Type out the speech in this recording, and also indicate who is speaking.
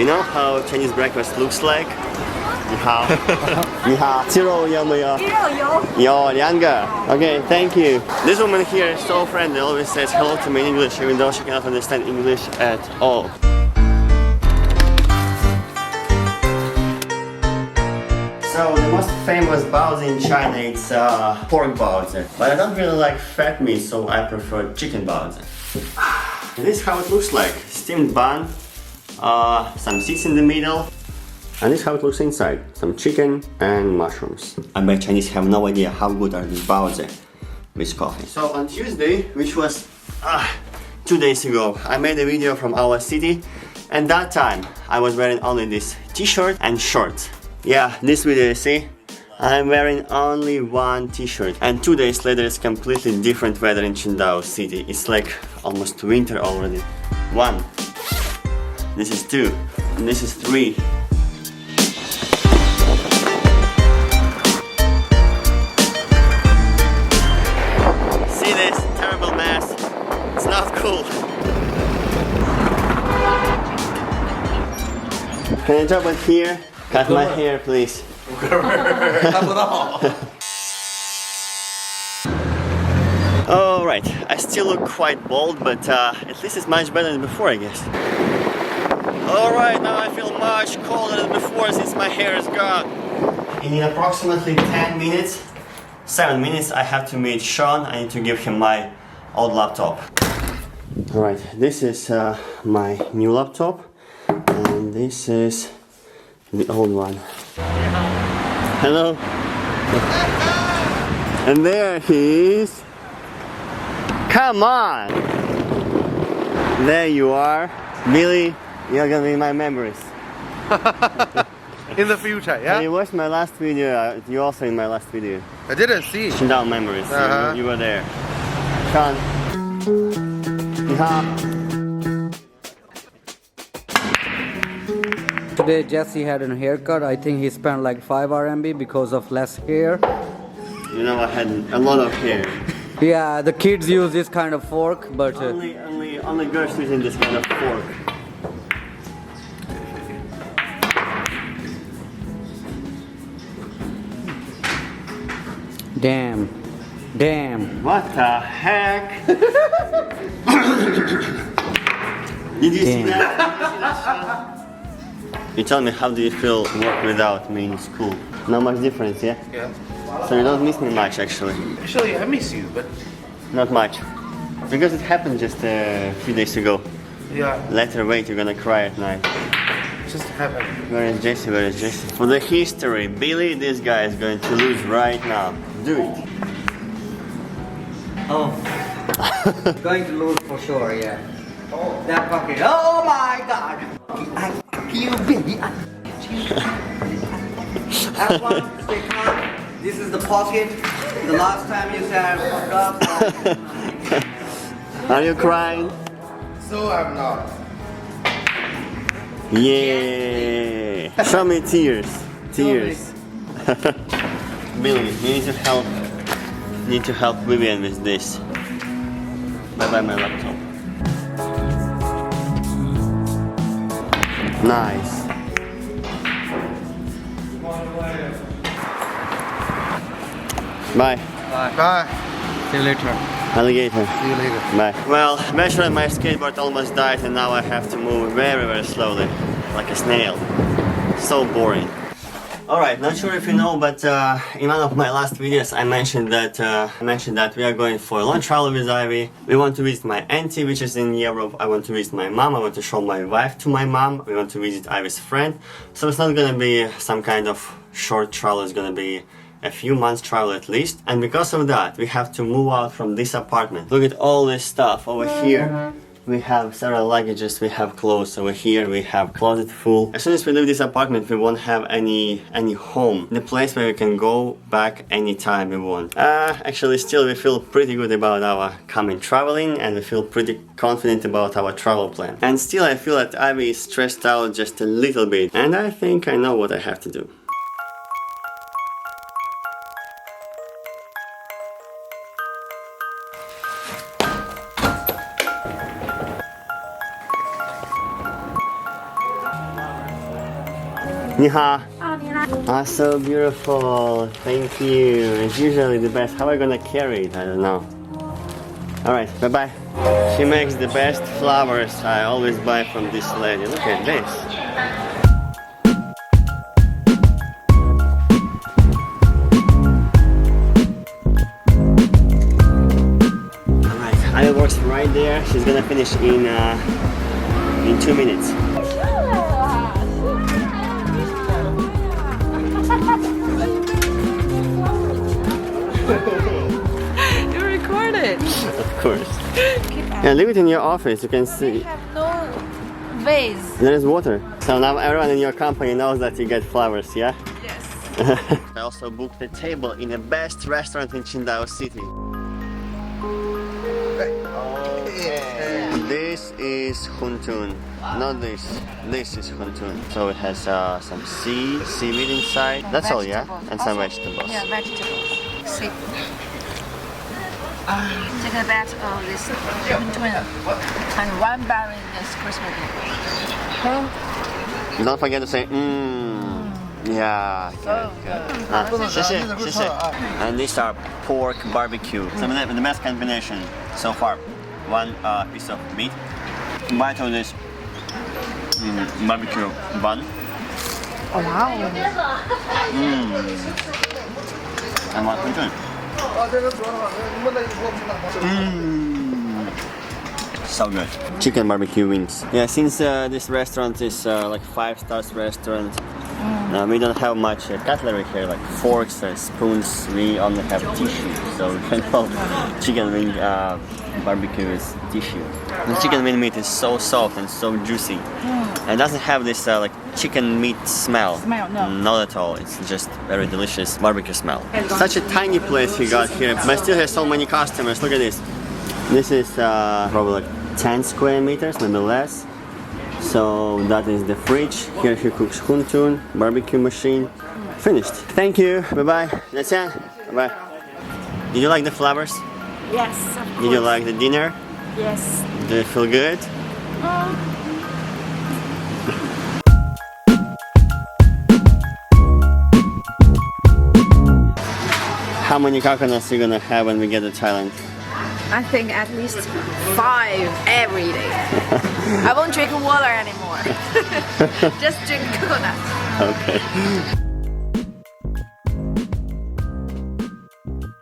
Speaker 1: You know how Chinese breakfast looks like? 你好，你好，鸡肉有没有？鸡肉有。有两个。Okay, thank you. This woman here is so friendly. Always says hello to me in English, even though she cannot understand English at all. So the most famous baozi in China is pork baozi, but I don't really like fat meat, so I prefer chicken baozi. This is how it looks like: steamed bun, some seeds in the middle. And this is how it looks inside. Some chicken and mushrooms. I bet Chinese have no idea how good are these baozi with coffee. So on Tuesday, which was 2 days ago, I made a video from our city, and that time I was wearing only this t-shirt and shorts. Yeah, this video you see, I'm wearing only one t-shirt, and 2 days later it's completely different weather in Qingdao city. It's like almost winter already. 1. This is 2. And this is 3. Cool. Can I drop it here? Cut my hair, please. Alright, I still look quite bald, but at least it's much better than before, I guess. Alright, now I feel much colder than before since my hair is gone. In approximately 10 minutes, 7 minutes, I have to meet Sean. I need to give him my old laptop. Alright, this is my new laptop, and this is the old one. Hello. And there he is. Come on! There you are. Billy, you're gonna be my memories.
Speaker 2: In the future, yeah?
Speaker 1: You watched my last video, you also in my last video.
Speaker 2: I didn't see.
Speaker 1: Qingdao memories, you were there. Sean.
Speaker 3: Today Jesse had a haircut. I think he spent like 5 RMB because of less hair.
Speaker 1: You know, I had a lot of hair.
Speaker 3: Yeah, the kids use this kind of fork, but
Speaker 1: only girls using this kind of fork.
Speaker 3: damn.
Speaker 1: What the heck? Did you see that? You tell me, how do you feel work without me in school? Not much difference, yeah?
Speaker 2: Yeah.
Speaker 1: So you don't miss me much, actually?
Speaker 2: Actually, I miss you, but...
Speaker 1: Not much. Because it happened just a few days ago.
Speaker 2: Yeah.
Speaker 1: Later, wait, you're gonna cry at night.
Speaker 2: Just happened.
Speaker 1: Where is Jesse? Where is Jesse? For the history, Billy, this guy is going to lose right now. Do it.
Speaker 3: Oh. Going to lose for sure, yeah. Oh, that fucking... Oh my god! I fuck you, baby. Have fun, stay calm. This is the pocket. The last time you said fuck up.
Speaker 1: Are you crying?
Speaker 2: So I'm not.
Speaker 1: Yeah. Show me tears. Tears. Billy, you need to help. You need to help Vivian with this. Bye bye my laptop. Nice. Bye.
Speaker 2: Bye.
Speaker 3: See you later.
Speaker 1: Alligator.
Speaker 2: See you later.
Speaker 1: Bye. Well, eventually my skateboard almost died, and now I have to move very, very slowly, like a snail. So boring. Alright, not sure if you know, but in one of my last videos I mentioned that we are going for a long travel with Ivy. We want to visit my auntie, which is in Europe. I want to visit my mom. I want to show my wife to my mom. We want to visit Ivy's friend. So it's not gonna be some kind of short travel. It's gonna be a few months travel at least. And because of that, we have to move out from this apartment. Look at all this stuff over here. We have several luggages, we have clothes over here, we have closet full. As soon as we leave this apartment, we won't have any home. The place where we can go back anytime we want. Actually, still we feel pretty good about our coming traveling, and we feel pretty confident about our travel plan. And still I feel that Ivy is stressed out just a little bit, and I think I know what I have to do. 你好. Ah, so beautiful. Thank you. It's usually the best. How am I gonna carry it? I don't know. Alright, bye bye. She makes the best flowers. I always buy from this lady. Look at this. Alright, Aya works right there. She's gonna finish in 2 minutes.
Speaker 4: You recorded.
Speaker 1: Of course. Yeah, leave it in your office. You can see.
Speaker 4: We have no vase.
Speaker 1: There is water. So now everyone in your company knows that you get flowers, yeah?
Speaker 4: Yes.
Speaker 1: I also booked a table in the best restaurant in Qingdao city. Okay. This is huntun. Not this. This is huntun. So it has some seaweed inside. That's all, yeah? And some vegetables.
Speaker 4: Yeah, vegetables. See. 这个 batch of this twin and one berry is Christmas.
Speaker 1: Don't forget to say Yeah, good, good. 谢谢, 谢谢. And these are pork barbecue. So the best combination so far. One piece of meat, bite of this barbecue bun.
Speaker 4: Oh wow.
Speaker 1: And one huntun. So good. Chicken barbecue wings. Yeah, since this restaurant is like 5-star restaurant, we don't have much cutlery here, like forks and spoons. We only have tissue, so we can call chicken wing barbecue is tissue. The chicken wing meat is so soft and so juicy. And it doesn't have this like chicken meat smell.
Speaker 4: No.
Speaker 1: Not at all. It's just very delicious barbecue smell. Such a tiny place we got here, but still has so many customers. Look at this. This is probably like 10 square meters, maybe less. So that is the fridge. Here he cooks huntun, barbecue machine. Finished. Thank you. Bye bye. That's it. Bye bye. Did you like the flowers?
Speaker 4: Yes, of course.
Speaker 1: Did you like the dinner?
Speaker 4: Yes.
Speaker 1: Did it feel good? How many coconuts are you gonna have when we get to Thailand?
Speaker 4: I think at least 5 every day. I won't drink water anymore. Just drink coconut.
Speaker 1: Okay.